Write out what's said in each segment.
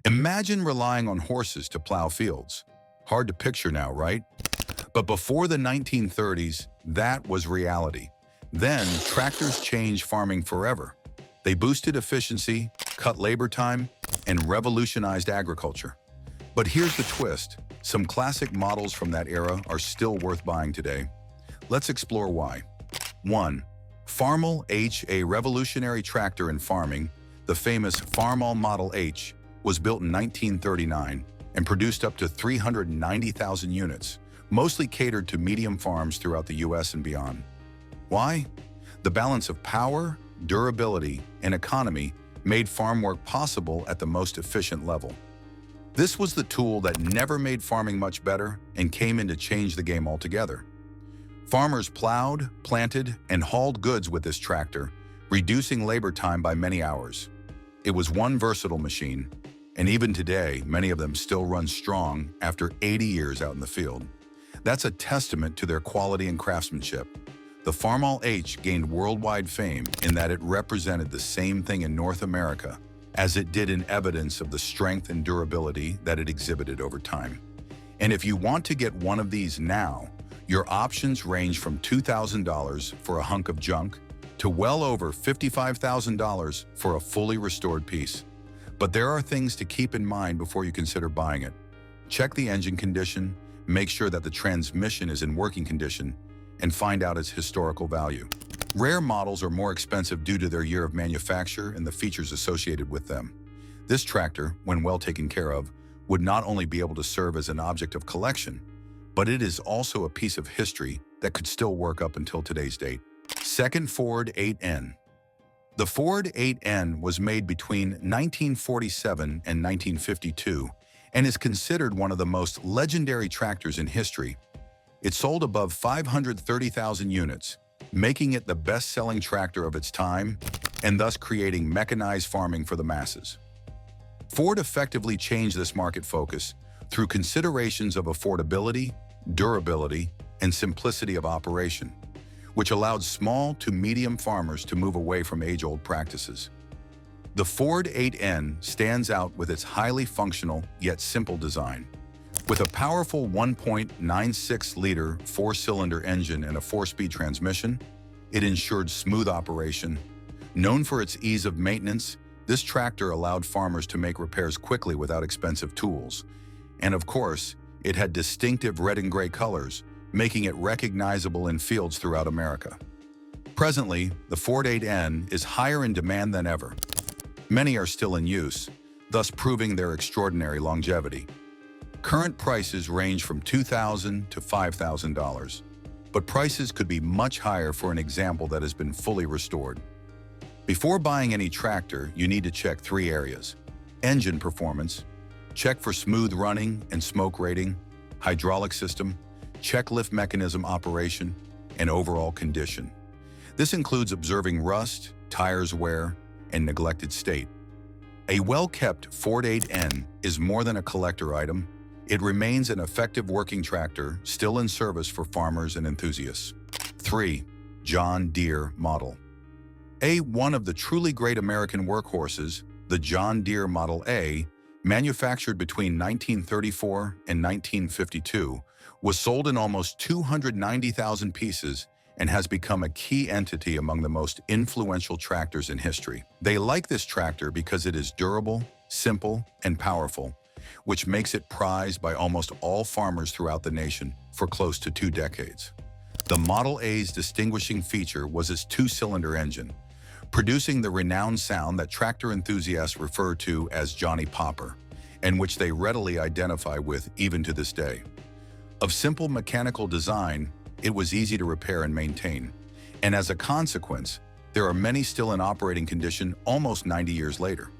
Imagine relying on horses to plow fields. Hard to picture now, right? But before the 1930s, that was reality. Then, tractors changed farming forever. They boosted efficiency, cut labor time, and revolutionized agriculture. But here's the twist. Some classic models from that era are still worth buying today. Let's explore why. 1. Farmall H, a revolutionary tractor in farming. The famous Farmall Model H was built in 1939 and produced up to 390,000 units, mostly catered to medium farms throughout the US and beyond. Why? The balance of power, durability, and economy made farm work possible at the most efficient level. This was the tool that never made farming much better and came in to change the game altogether. Farmers plowed, planted, and hauled goods with this tractor, reducing labor time by many hours. It was one versatile machine, and even today, many of them still run strong after 80 years out in the field. That's a testament to their quality and craftsmanship. The Farmall H gained worldwide fame in that it represented the same thing in North America as it did in evidence of the strength and durability that it exhibited over time. And if you want to get one of these now, your options range from $2,000 for a hunk of junk to well over $55,000 for a fully restored piece. But there are things to keep in mind before you consider buying it. Check the engine condition, make sure that the transmission is in working condition, and find out its historical value. Rare models are more expensive due to their year of manufacture and the features associated with them. This tractor, when well taken care of, would not only be able to serve as an object of collection, but it is also a piece of history that could still work up until today's date. Second, Ford 8N. The Ford 8N was made between 1947 and 1952 and is considered one of the most legendary tractors in history. It sold above 530,000 units, making it the best-selling tractor of its time and thus creating mechanized farming for the masses. Ford effectively changed this market focus through considerations of affordability, durability, and simplicity of operation, which allowed small to medium farmers to move away from age-old practices. The Ford 8N stands out with its highly functional yet simple design. With a powerful 1.96-liter four-cylinder engine and a four-speed transmission, it ensured smooth operation. Known for its ease of maintenance, this tractor allowed farmers to make repairs quickly without expensive tools. And of course, it had distinctive red and gray colors, making it recognizable in fields throughout America. Presently, the Ford 8N is higher in demand than ever. Many are still in use, thus proving their extraordinary longevity. Current prices range from $2,000 to $5,000, but prices could be much higher for an example that has been fully restored. Before buying any tractor, you need to check 3 areas: engine performance, check for smooth running and smoke rating; hydraulic system, check lift mechanism operation; and overall condition. This includes observing rust, tires wear, and neglected state. A well-kept Ford 8N is more than a collector item. It remains an effective working tractor, still in service for farmers and enthusiasts. 3. John Deere Model A. One of the truly great American workhorses, the John Deere Model A, manufactured between 1934 and 1952, was sold in almost 290,000 pieces and has become a key entity among the most influential tractors in history. They like this tractor because it is durable, simple, and powerful, which makes it prized by almost all farmers throughout the nation for close to 2 decades. The Model A's distinguishing feature was its 2-cylinder engine, producing the renowned sound that tractor enthusiasts refer to as Johnny Popper, and which they readily identify with even to this day. Of simple mechanical design, it was easy to repair and maintain, and as a consequence, there are many still in operating condition almost 90 years later.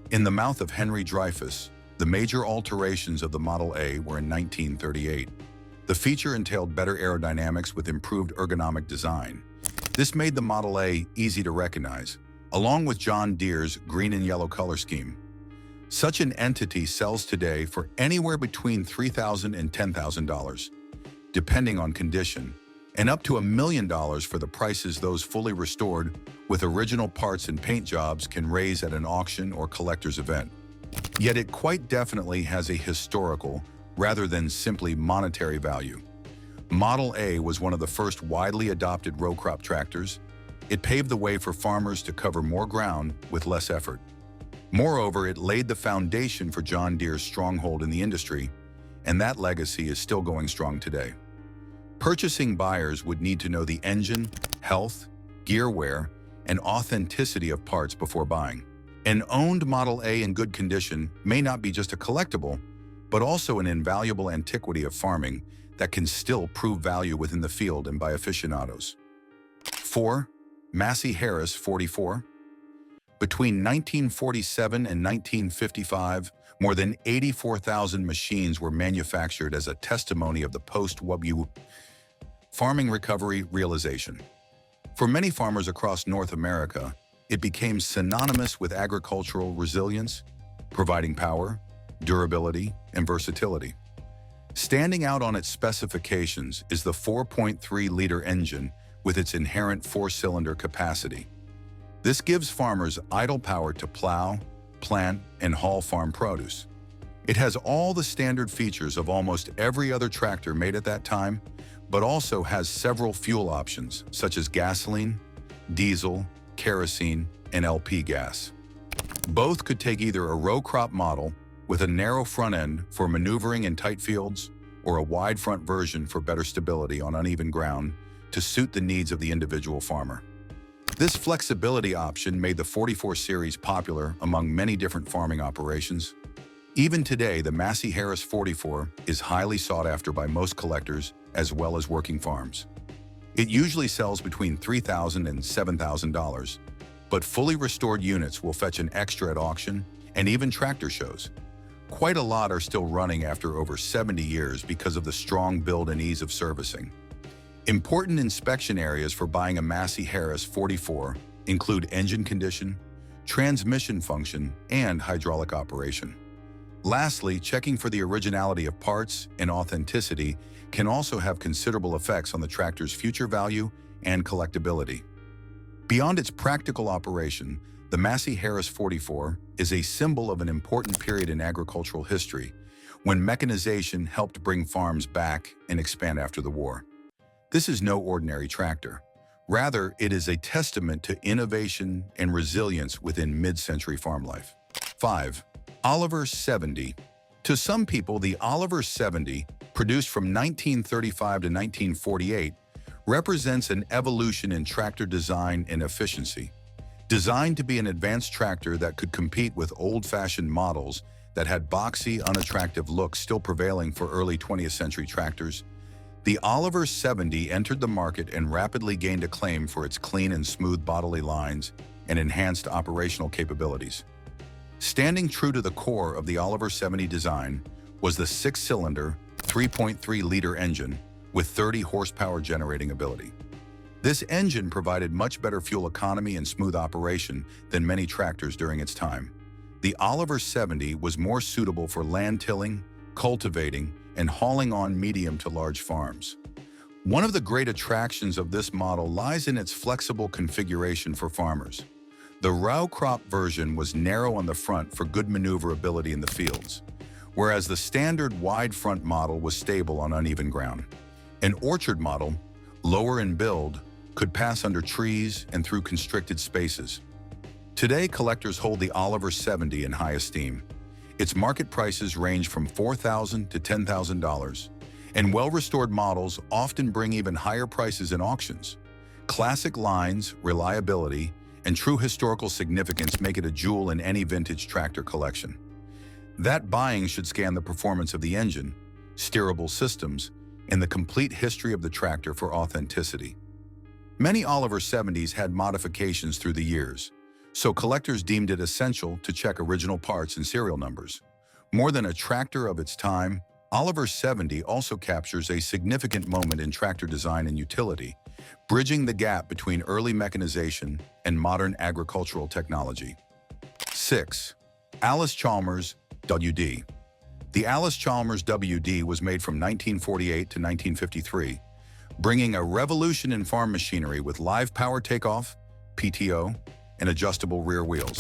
In the mouth of Henry Dreyfuss, the major alterations of the Model A were in 1938. The feature entailed better aerodynamics with improved ergonomic design. This made the Model A easy to recognize, along with John Deere's green and yellow color scheme. Such an entity sells today for anywhere between $3,000 and $10,000, depending on condition, and up to $1 million for the prices those fully restored with original parts and paint jobs can raise at an auction or collector's event. Yet it quite definitely has a historical, rather than simply monetary value. Model A was one of the first widely adopted row crop tractors. It paved the way for farmers to cover more ground with less effort. Moreover, it laid the foundation for John Deere's stronghold in the industry, and that legacy is still going strong today. Purchasing buyers would need to know the engine, health, gear wear, and authenticity of parts before buying. An owned Model A in good condition may not be just a collectible, but also an invaluable antiquity of farming that can still prove value within the field and by aficionados. 4. Massey Harris 44. Between 1947 and 1955, more than 84,000 machines were manufactured as a testimony of the post-WU farming recovery realization. For many farmers across North America, it became synonymous with agricultural resilience, providing power, durability, and versatility. Standing out on its specifications is the 4.3-liter engine with its inherent 4-cylinder capacity. This gives farmers idle power to plow, plant, and haul farm produce. It has all the standard features of almost every other tractor made at that time, but also has several fuel options such as gasoline, diesel, kerosene, and LP gas. Both could take either a row crop model with a narrow front end for maneuvering in tight fields or a wide front version for better stability on uneven ground to suit the needs of the individual farmer. This flexibility option made the 44 series popular among many different farming operations. Even today, the Massey Harris 44 is highly sought after by most collectors as well as working farms. It usually sells between $3,000 and $7,000, but fully restored units will fetch an extra at auction and even tractor shows. Quite a lot are still running after over 70 years because of the strong build and ease of servicing. Important inspection areas for buying a Massey Harris 44 include engine condition, transmission function, and hydraulic operation. Lastly, checking for the originality of parts and authenticity can also have considerable effects on the tractor's future value and collectability. Beyond its practical operation, the Massey Harris 44 is a symbol of an important period in agricultural history when mechanization helped bring farms back and expand after the war. This is no ordinary tractor. Rather, it is a testament to innovation and resilience within mid-century farm life. 5. Oliver 70. To some people, the Oliver 70, produced from 1935 to 1948, represents an evolution in tractor design and efficiency. Designed to be an advanced tractor that could compete with old-fashioned models that had boxy, unattractive looks still prevailing for early 20th century tractors, the Oliver 70 entered the market and rapidly gained acclaim for its clean and smooth bodily lines and enhanced operational capabilities. Standing true to the core of the Oliver 70 design was the 6-cylinder, 3.3-liter engine with 30 horsepower generating ability. This engine provided much better fuel economy and smooth operation than many tractors during its time. The Oliver 70 was more suitable for land tilling, cultivating, and hauling on medium to large farms. One of the great attractions of this model lies in its flexible configuration for farmers. The row crop version was narrow on the front for good maneuverability in the fields, whereas the standard wide front model was stable on uneven ground. An orchard model, lower in build, could pass under trees and through constricted spaces. Today, collectors hold the Oliver 70 in high esteem. Its market prices range from $4,000 to $10,000, and well-restored models often bring even higher prices in auctions. Classic lines, reliability, and true historical significance make it a jewel in any vintage tractor collection. That buying should scan the performance of the engine, steerable systems, and the complete history of the tractor for authenticity. Many Oliver 70s had modifications through the years, so collectors deemed it essential to check original parts and serial numbers. More than a tractor of its time, Oliver 70 also captures a significant moment in tractor design and utility, bridging the gap between early mechanization and modern agricultural technology. 6. Allis-Chalmers WD. The Allis-Chalmers WD was made from 1948 to 1953, bringing a revolution in farm machinery with live power takeoff, PTO, and adjustable rear wheels.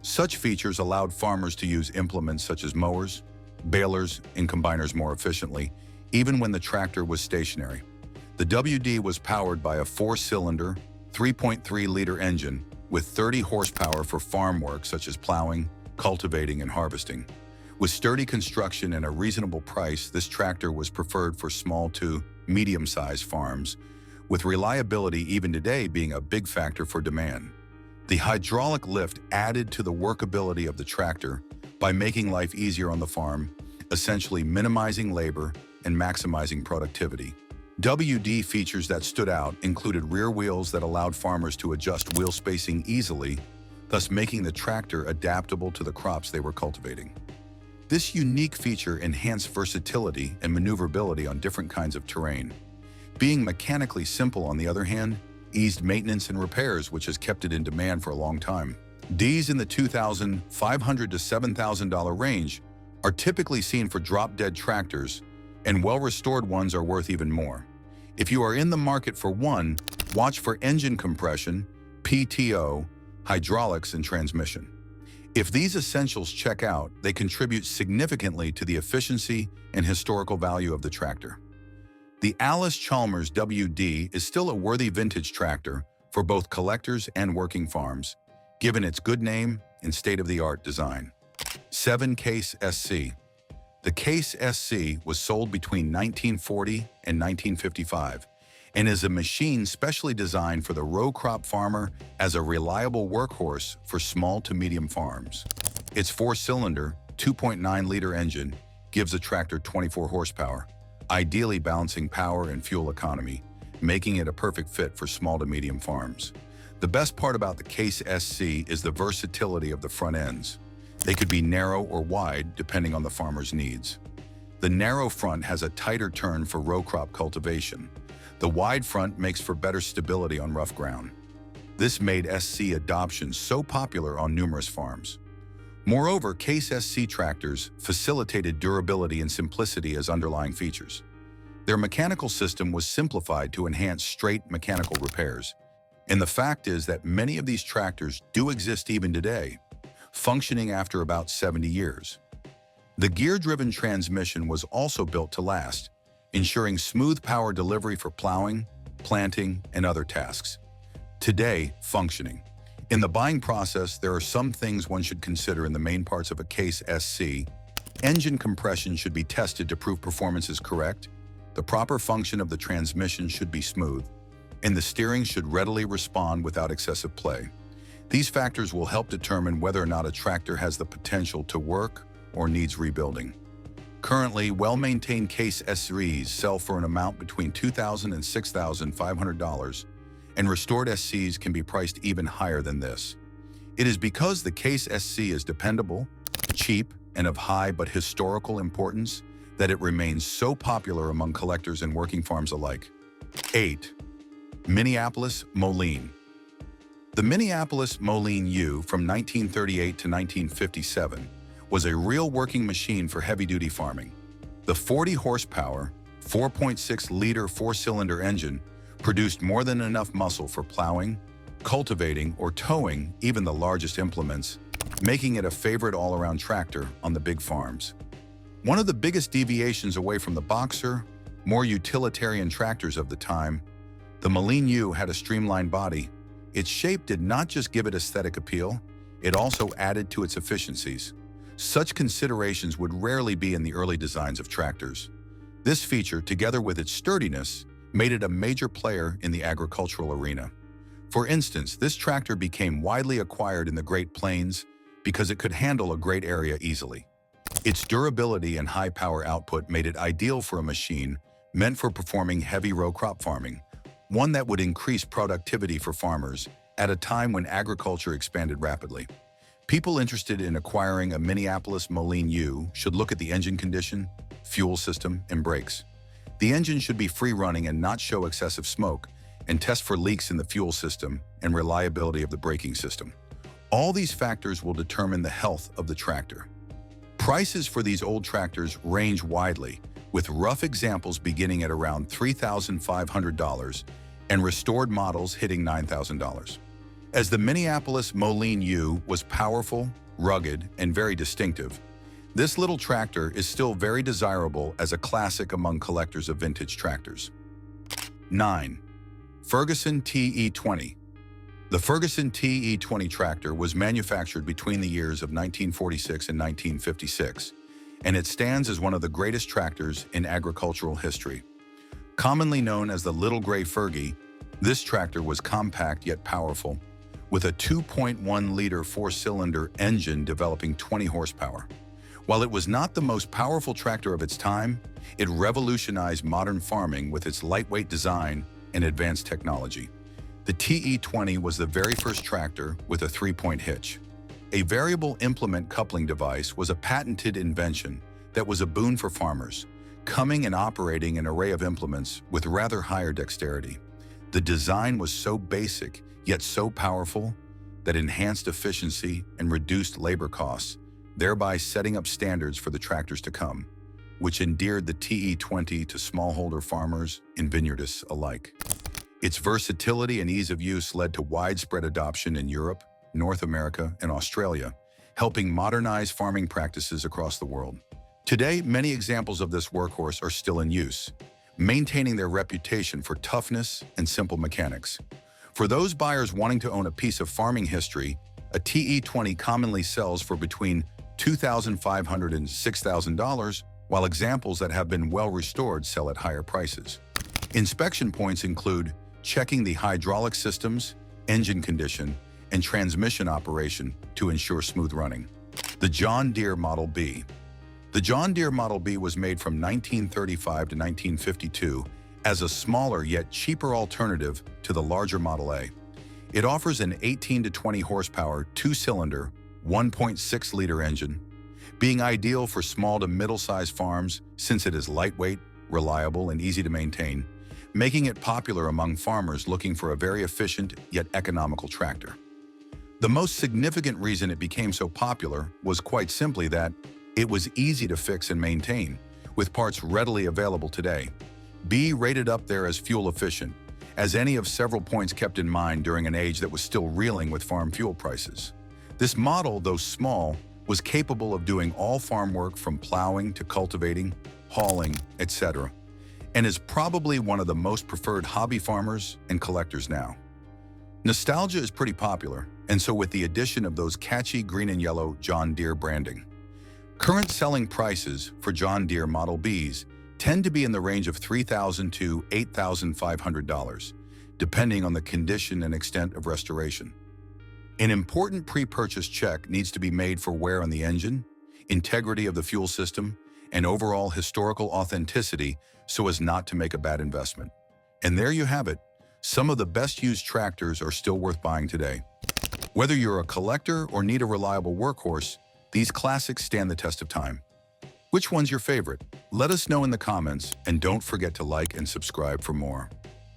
Such features allowed farmers to use implements such as mowers, balers, and combiners more efficiently, even when the tractor was stationary. The WD was powered by a 4-cylinder, 3.3-liter engine with 30 horsepower for farm work such as plowing, cultivating, and harvesting. With sturdy construction and a reasonable price, this tractor was preferred for small to medium-sized farms, with reliability even today being a big factor for demand. The hydraulic lift added to the workability of the tractor by making life easier on the farm, essentially minimizing labor and maximizing productivity. WD features that stood out included rear wheels that allowed farmers to adjust wheel spacing easily, thus making the tractor adaptable to the crops they were cultivating. This unique feature enhanced versatility and maneuverability on different kinds of terrain. Being mechanically simple, on the other hand, eased maintenance and repairs, which has kept it in demand for a long time. These in the $2,500 to $7,000 range are typically seen for drop-dead tractors, and well-restored ones are worth even more. If you are in the market for one, watch for engine compression, PTO, hydraulics, and transmission. If these essentials check out, they contribute significantly to the efficiency and historical value of the tractor. The Allis-Chalmers WD is still a worthy vintage tractor for both collectors and working farms, given its good name and state-of-the-art design. 7 Case SC. The Case SC was sold between 1940 and 1955 and is a machine specially designed for the row crop farmer as a reliable workhorse for small to medium farms. Its 4-cylinder, 2.9-liter engine gives the tractor 24 horsepower, ideally balancing power and fuel economy, making it a perfect fit for small to medium farms. The best part about the Case SC is the versatility of the front ends. They could be narrow or wide depending on the farmer's needs. The narrow front has a tighter turn for row crop cultivation. The wide front makes for better stability on rough ground. This made SC adoption so popular on numerous farms. Moreover, Case SC tractors facilitated durability and simplicity as underlying features. Their mechanical system was simplified to enhance straight mechanical repairs. And the fact is that many of these tractors do exist even today, functioning after about 70 years. The gear-driven transmission was also built to last, ensuring smooth power delivery for plowing, planting, and other tasks. Today, functioning. In the buying process, there are some things one should consider in the main parts of a Case SC. Engine compression should be tested to prove performance is correct, the proper function of the transmission should be smooth, and the steering should readily respond without excessive play. These factors will help determine whether or not a tractor has the potential to work or needs rebuilding. Currently, well-maintained Case SCs sell for an amount between $2,000 and $6,500, and restored SCs can be priced even higher than this. It is because the Case SC is dependable, cheap, and of high but historical importance that it remains so popular among collectors and working farms alike. 8. Minneapolis Moline. The Minneapolis Moline U from 1938 to 1957 was a real working machine for heavy-duty farming. The 40 horsepower, 4.6-liter 4-cylinder engine produced more than enough muscle for plowing, cultivating, or towing even the largest implements, making it a favorite all-around tractor on the big farms. One of the biggest deviations away from the boxer, more utilitarian tractors of the time, the Moline U had a streamlined body. Its shape did not just give it aesthetic appeal, it also added to its efficiencies. Such considerations would rarely be in the early designs of tractors. This feature, together with its sturdiness, made it a major player in the agricultural arena. For instance, this tractor became widely acquired in the Great Plains because it could handle a great area easily. Its durability and high power output made it ideal for a machine meant for performing heavy row crop farming, one that would increase productivity for farmers at a time when agriculture expanded rapidly. People interested in acquiring a Minneapolis Moline U should look at the engine condition, fuel system, and brakes. The engine should be free-running and not show excessive smoke, and test for leaks in the fuel system and reliability of the braking system. All these factors will determine the health of the tractor. Prices for these old tractors range widely, with rough examples beginning at around $3,500 and restored models hitting $9,000. As the Minneapolis Moline U was powerful, rugged, and very distinctive, this little tractor is still very desirable as a classic among collectors of vintage tractors. 9. Ferguson TE20. The Ferguson TE20 tractor was manufactured between the years of 1946 and 1956, and it stands as one of the greatest tractors in agricultural history. Commonly known as the Little Gray Fergie, this tractor was compact yet powerful, with a 2.1-liter four-cylinder engine developing 20 horsepower. While it was not the most powerful tractor of its time, it revolutionized modern farming with its lightweight design and advanced technology. The TE20 was the very first tractor with a three-point hitch. A variable implement coupling device was a patented invention that was a boon for farmers, coming and operating an array of implements with rather higher dexterity. The design was so basic, yet so powerful, that enhanced efficiency and reduced labor costs, thereby setting up standards for the tractors to come, which endeared the TE20 to smallholder farmers and vineyardists alike. Its versatility and ease of use led to widespread adoption in Europe, North America, and Australia, helping modernize farming practices across the world. Today, many examples of this workhorse are still in use, maintaining their reputation for toughness and simple mechanics. For those buyers wanting to own a piece of farming history, a TE20 commonly sells for between $2,500 and $6,000, while examples that have been well restored sell at higher prices. Inspection points include checking the hydraulic systems, engine condition, and transmission operation to ensure smooth running. The John Deere Model B. The John Deere Model B was made from 1935 to 1952 as a smaller yet cheaper alternative to the larger Model A. It offers an 18 to 20 horsepower, two-cylinder, 1.6-liter engine, being ideal for small to middle-sized farms since it is lightweight, reliable, and easy to maintain, making it popular among farmers looking for a very efficient yet economical tractor. The most significant reason it became so popular was quite simply that it was easy to fix and maintain, with parts readily available today. B rated up there as fuel efficient, as any of several points kept in mind during an age that was still reeling with farm fuel prices. This model, though small, was capable of doing all farm work from plowing to cultivating, hauling, etc., and is probably one of the most preferred hobby farmers and collectors now. Nostalgia is pretty popular, and so with the addition of those catchy green and yellow John Deere branding. Current selling prices for John Deere Model Bs tend to be in the range of $3,000 to $8,500, depending on the condition and extent of restoration. An important pre-purchase check needs to be made for wear on the engine, integrity of the fuel system, and overall historical authenticity so as not to make a bad investment. And there you have it. Some of the best used tractors are still worth buying today. Whether you're a collector or need a reliable workhorse, these classics stand the test of time. Which one's your favorite? Let us know in the comments, and don't forget to like and subscribe for more.